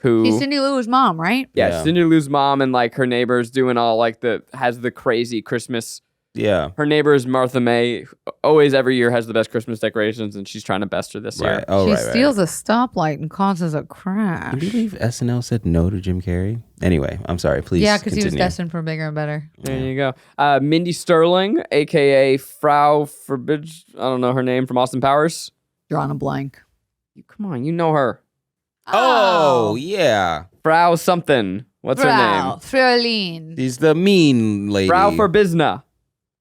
who She's Cindy Lou's mom, right? Yeah. Cindy Lou's mom, and like her neighbor's doing all like has the crazy Christmas. Yeah. Her neighbor is Martha May, always every year has the best Christmas decorations, and she's trying to best her this Right. year. Oh, She right. steals a stoplight and causes a crash. Can you believe SNL said no to Jim Carrey? Anyway, I'm sorry. Please. Yeah, because he was continue. destined for bigger and better. There you go. Mindy Sterling, aka Frau Forbidge, I don't know her name, from Austin Powers. Drawing a blank. Come on, you know her. Oh, yeah. Frau something. What's her name? Fraulein. She's the mean lady. Frau Forbizna.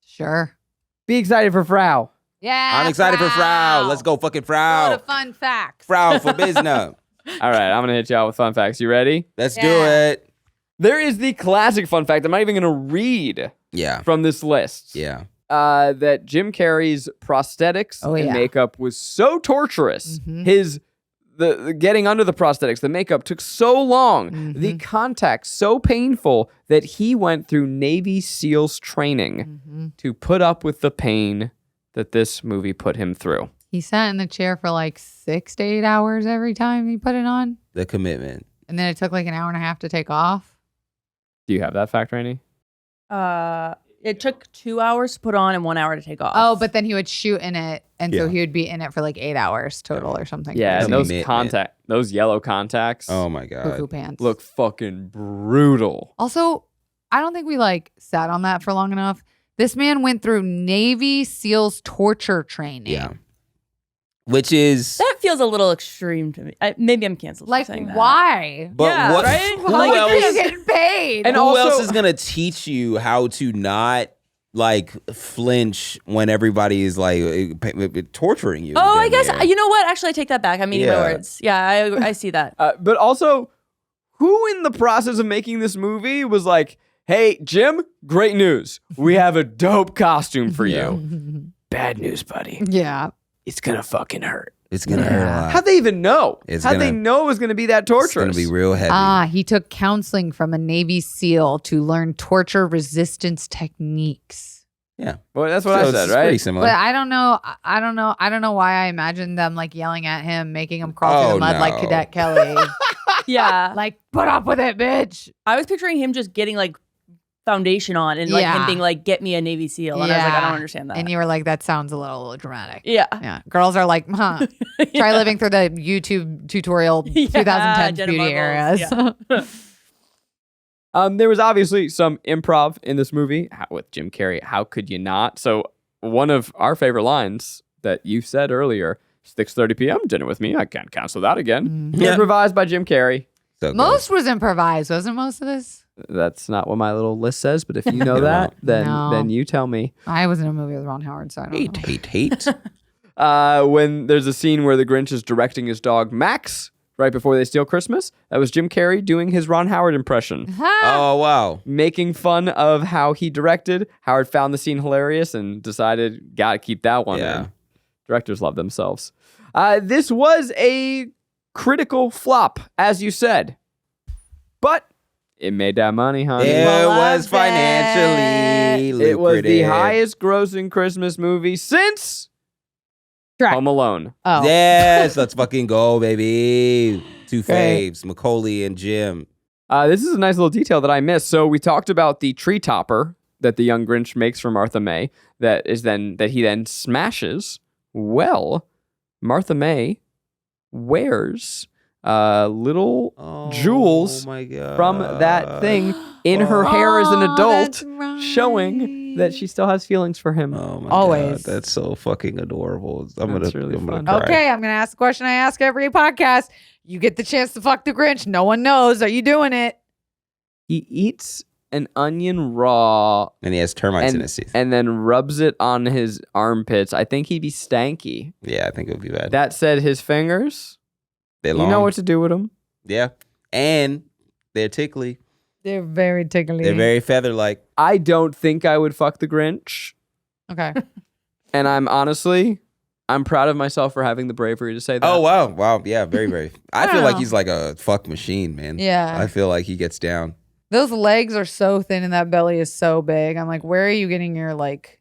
Sure. Be excited for Frau. Yeah. I'm excited for Frau. Let's go fucking Go Frau. to fun facts. Frau for business. All right, I'm going to hit you out with fun facts. You ready? Let's do Yeah. it. There is the classic fun fact. I'm not even going to read Yeah. from this list. Yeah. That Jim Carrey's prosthetics Oh, and yeah. makeup was so torturous. Mhm. His the getting under the prosthetics, the makeup took so long, the Mhm. contact so painful that he went through Navy SEALs training Mhm. to put up with the pain that this movie put him through. He sat in the chair for like 6 to 8 hours every time he put it on. The commitment. And then it took like an hour and a half to take off. Do you have that fact, Rainie? It took 2 hours to put on and 1 hour to take off. Oh, but then he would shoot in it. And so Yeah. he would be in it for like 8 hours total or something. Yeah, and those Commitment. those yellow contacts Oh my Cuckoo God. pants. look fucking brutal. Also, I don't think we like sat on that for long enough. This man went through Navy SEALs torture training. Yeah. Which is. that feels a little extreme to me. Maybe I'm canceled. for Like, saying that. why? But Yeah, what? right? Who How much are you else? getting paid? And Who also- else is gonna teach you how to not like flinch when everybody is like torturing you. Oh, I damn guess near. you know what? Actually, I take that back. I'm eating my Yeah. words. Yeah, I see that. But also, who in the process of making this movie was like, hey, Jim, great news. We have a dope costume for you. Bad news, buddy. Yeah. It's going to fucking hurt. It's gonna hurt a lot. How'd they even know? It's How'd they gonna- know it was going to be that torturous? It's gonna be real heavy. He took counseling from a Navy SEAL to learn torture resistance techniques. Yeah, Well, that's what So I said, it's pretty right? similar. But I don't know why I imagine them like yelling at him, making him crawl through the mud like no. Cadet Kelly. Yeah. Like, put up with it, bitch. I was picturing him just getting like foundation on and like him Yeah. being like, get me a Navy SEAL. And I was like, I don't understand that. And you were like, that sounds a little dramatic. yeah. Yeah. Girls are like, huh. Try living through the YouTube tutorial Yeah, 2010 Jenna beauty Marbles, eras. There was obviously some improv in this movie with Jim Carrey. How could you not? So one of our favorite lines that you said earlier, 6:30 p.m. dinner with me. I can't cancel that again. Yeah. Improvised by Jim Carrey. So good. Most was improvised, wasn't most of this? That's not what my little list says, but if you know that, No. then you tell me. I was in a movie with Ron Howard, so I don't know. hate. When there's a scene where the Grinch is directing his dog Max right before they steal Christmas, that was Jim Carrey doing his Ron Howard impression. Oh wow. Making fun of how he directed. Howard found the scene hilarious and decided, gotta keep that one Yeah. in. Directors love themselves. This was a critical flop, as you said. But it made that money, honey. It Well, was I financially lucrative. It was the highest grossing Christmas movie since Shrek. Home Alone. Oh. Yes, let's fucking go, baby. Two Great. faves, Macaulay and Jim. This is a nice little detail that I missed. So we talked about the tree topper that the young Grinch makes for Martha May that he then smashes. Well, Martha May wears little jewels my God. from that thing in her hair as an Oh, adult, that's right. showing that she still has feelings for him. Oh my Always. God, that's so fucking adorable. That's really fun. cry. Okay, I'm going to ask the question I ask every podcast. You get the chance to fuck the Grinch. No one knows. Are you doing it? He eats an onion raw And he has termites in his teeth. and then rubs it on his armpits. I think he'd be stanky. Yeah, I think it would be bad. That said, his fingers, They're you long. know what to do with them. Yeah, and they're tickly. They're very tickly. They're very feather-like. I don't think I would fuck the Grinch. Okay. And I'm proud of myself for having the bravery to say that. Oh wow, yeah, very, very. I I feel like know. he's like a fuck machine, man. Yeah. I feel like he gets down. Those legs are so thin and that belly is so big. I'm like, where are you getting your like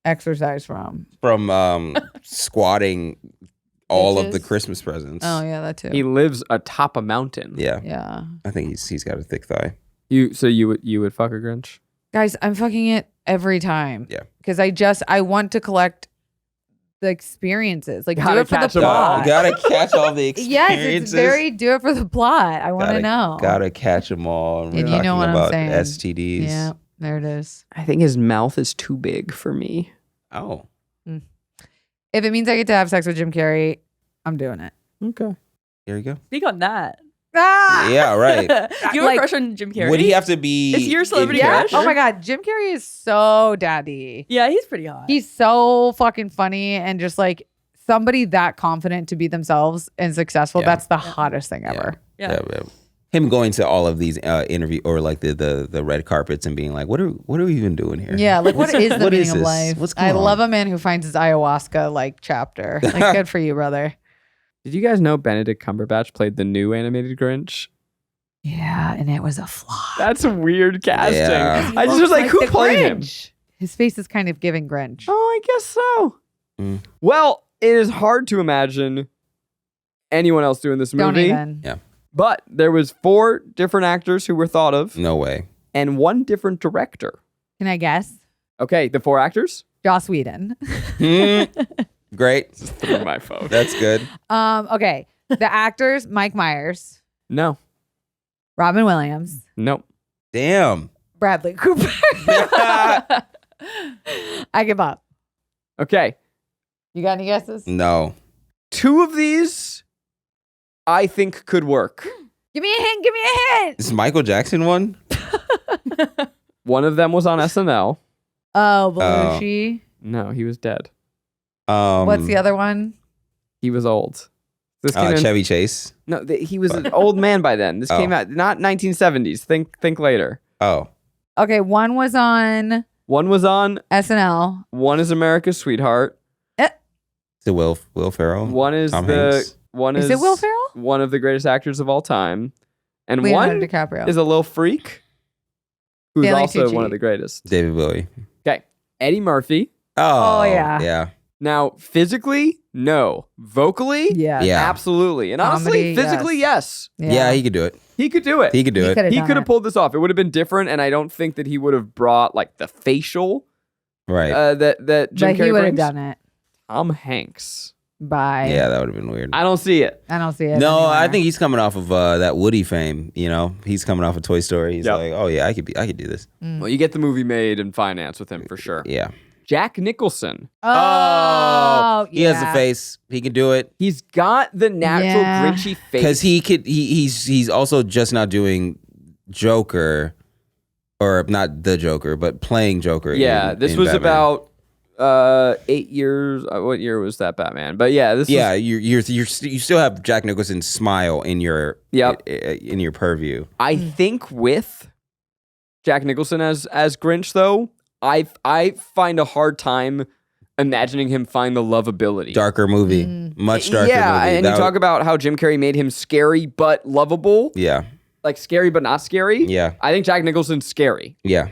exercise from? From squatting all of the Bitches. Christmas presents. Oh yeah, that too. He lives atop a mountain. Yeah, Yeah. I think he's got a thick thigh. You would fuck a Grinch? Guys, I'm fucking it every time. Yeah. Because I want to collect the experiences. Like do Gotta it for the catch 'em all. plot. You gotta catch all the experiences. Yes, it's very do it for the plot. I want to know. Gotta catch them all. And we're And you know talking what I'm about saying. STDs. Yeah, there it is. I think his mouth is too big for me. Oh, If it means I get to have sex with Jim Carrey, I'm doing it. Okay. here you go. Speak on that. Ah! Yeah, right. You have Like, a crush on Jim Carrey? Would he have to be? Is he your celebrity in Yeah. crush? character? Oh my God, Jim Carrey is so daddy. Yeah, he's pretty hot. He's so fucking funny and just like somebody that confident to be themselves and successful. Yeah. That's the hottest thing ever. yeah. Yeah. Him going to all of these interview or like the red carpets and being like, what are we even doing here? Yeah, like what is the What meaning is of this? life? What's I going on? love a man who finds his ayahuasca like chapter. Like good for you, brother. Did you guys know Benedict Cumberbatch played the new animated Grinch? Yeah, and it was a flop. That's a weird casting. Yeah. I just was like, who the played him? Grinch. His face is kind of giving Grinch. Oh, I guess so. Mm. Well, it is hard to imagine anyone else doing this Don't movie. even. Yeah. But there was 4 different actors who were thought of No way. and 1 different director. Can I guess? Okay, the 4 actors? Joss Whedon. Great. Through my phone. That's good. Okay. The actors, Mike Myers, No. Robin Williams, Nope. Damn. Bradley Cooper. I give up. Okay. You got any guesses? No. 2 of these I think could work. Give me a hint. Give me a hint. Is Michael Jackson one? One of them was on SNL. Oh, Belushi. No, he was dead. What's the other one? He was old. This came in, Chevy Chase. No, he was an old man by then. This came out not 1970s. Think later. Oh. Okay, one was on One was on SNL. One is America's Sweetheart. Is it Will Ferrell? One is Tom Hanks? Is it Will Ferrell? One of the greatest actors of all time. And Leonardo one DiCaprio. is a little freak who's Stanley also Tucci. one of the greatest. David Bowie. Okay. Eddie Murphy. Oh, yeah. Yeah. Now, physically, no. Vocally, Yeah. Yeah. absolutely. And honestly, Comedy, physically, yes. Yeah, he could do it. He could do it. He could do it. could've He done could have it. pulled this off. It would have been different, and I don't think that he would have brought like the facial Right. that Jim But he Carrey would have brings. done it. Tom Hanks. Bye. Yeah, that would have been weird. I don't see it. I don't see it. No, I anywhere. think he's coming off of that Woody fame. You know, he's coming off of Toy Story. He's Yep. like, oh yeah, I could do this. Well, you get the movie made and financed with him for sure. Yeah. Jack Nicholson. Oh, he has the face. He can do it He's got the natural Yeah. Grinchy face. because he's also just not doing Joker, or not the Joker, but playing Joker. Yeah, in this was Batman. about 8 years. What year was that Batman? But yeah, this Yeah, was, you still have Jack Nicholson's smile in your Yep. in your purview. I think with Jack Nicholson as Grinch though, I find a hard time imagining him find the lovability. Darker movie, much darker yeah, movie. and you talk about how Jim Carrey made him scary but lovable. Yeah, Like scary but not scary. yeah, I think Jack Nicholson's scary. yeah.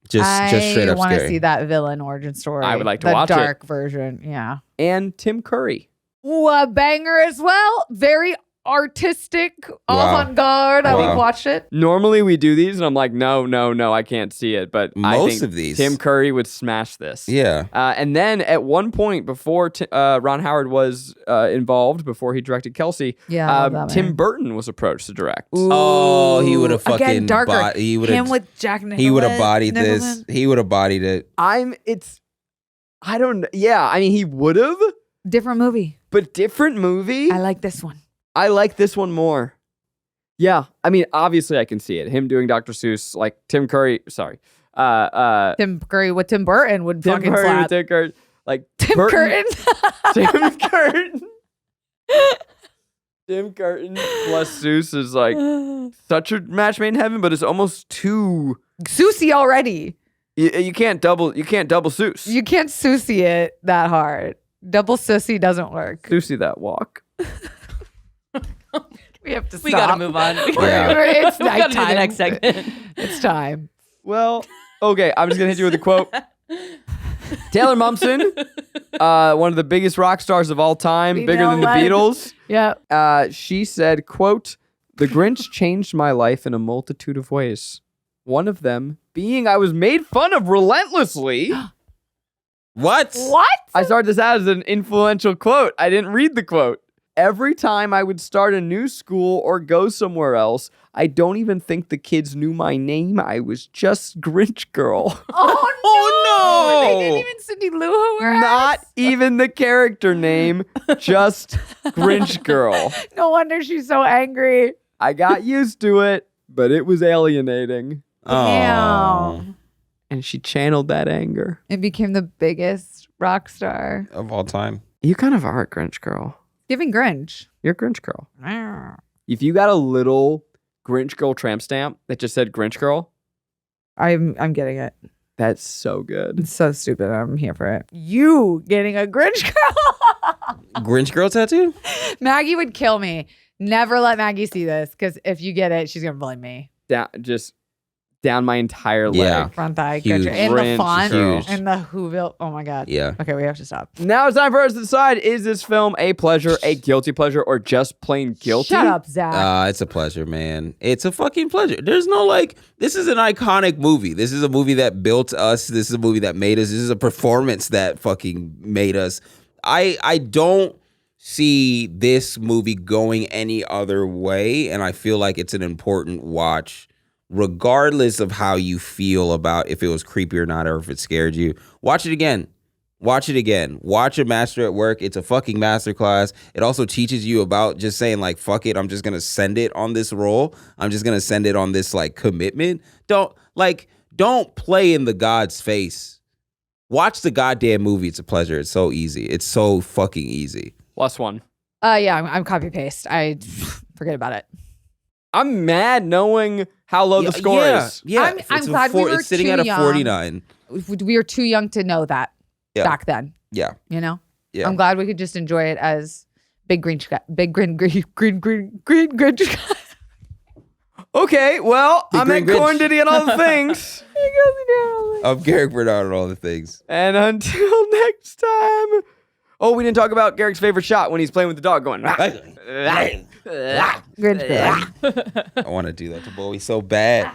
Just straight up I want to scary. see that villain origin story. I would like to the watch it. dark version. Yeah. And Tim Curry. Ooh, a banger as well. Very artistic, avant-garde. Wow. I've watched it. Normally we do these and I'm like, no, I can't see it. But I Most think of these. Tim Curry would smash this. Yeah. And then at one point before Ron Howard was involved, before he directed Kelsey, Yeah, I love that Tim man. Burton was approached to direct. Oh, he would have fucking Again, darker. he would Him have with Jack Nicholson. he would have bodied this. He would have bodied it. I don't, yeah, I mean, he would have, Different movie. but different movie. I like this one. I like this one more. Yeah, I mean, obviously I can see it. Him doing Dr. Seuss, like Tim Curry, sorry. Tim Curry with Tim Burton would Tim fucking Curry slap. with Tim Curry. Like Tim Burton- Curtin. Tim Curtin. Tim Curtin plus Seuss is like such a match made in heaven, but it's almost too. Susie already. You can't double Seuss. You can't Susie it that hard. Double Susie doesn't work. Susie that walk. We have to stop. We gotta move on. Yeah. It's We gotta do the nighttime. next segment. It's time. Well, okay, I'm just gonna hit you with a quote. Taylor Momsen, one of the biggest rock stars of all time, Female bigger than the legend. Beatles. Yeah. She said, quote, "The Grinch changed my life in a multitude of ways. One of them being I was made fun of relentlessly." What? What? I started this out as an influential quote. I didn't read the quote. Every time I would start a new school or go somewhere else, I don't even think the kids knew my name. I was just Grinch Girl. Oh no! no! They didn't even Cindy Lou Who her Not ass? even the character name, just Grinch Girl. No wonder she's so angry. I got used to it, but it was alienating. Damn. And she channeled that anger. It became the biggest rock star. Of all time. You kind of are a Grinch Girl. Giving Grinch. You're a Grinch Girl. If you got a little Grinch Girl tramp stamp that just said Grinch Girl, I'm getting it. that's so good. It's so stupid. I'm here for it. You getting a Grinch girl? Grinch girl tattoo? Maggie would kill me. Never let Maggie see this because if you get it, she's gonna blame me. Just down my entire leg. Yeah. Front eye, Huge. gotcha. And the Grinch font huge. and the Whoville. Oh my god. Yeah. Okay, we have to stop. Now it's time for us to decide, is this film a pleasure, a guilty pleasure, or just plain guilty? Shut up, Zach. It's a pleasure, man. It's a fucking pleasure. There's no this is an iconic movie. This is a movie that built us. This is a movie that made us. This is a performance that fucking made us. I don't see this movie going any other way, and I feel like it's an important watch, regardless of how you feel about if it was creepy or not, or if it scared you. Watch it again. Watch it again. Watch a master at work. It's a fucking masterclass. It also teaches you about just saying like, fuck it, I'm just gonna send it on this role. I'm just gonna send it on this like commitment. Don't play in the God's face Watch the goddamn movie. It's a pleasure. It's so easy. It's so fucking easy. +1. Yeah, I'm copy paste. I forget about it. I'm mad knowing how low the score is. Yeah, I'm glad we were it's sitting too at a young. 49. We were too young to know that back then. Yeah. You know? Yeah. I'm glad we could just enjoy it as big green Grinch. Okay, well, Big I'm green at Grinch. Corn Diddy and all the things. Of Garrick Bernard and all the things. And until next time. Oh, we didn't talk about Garrick's favorite shot when he's playing with the dog going. Grinch. I want to do that to Bowie so bad.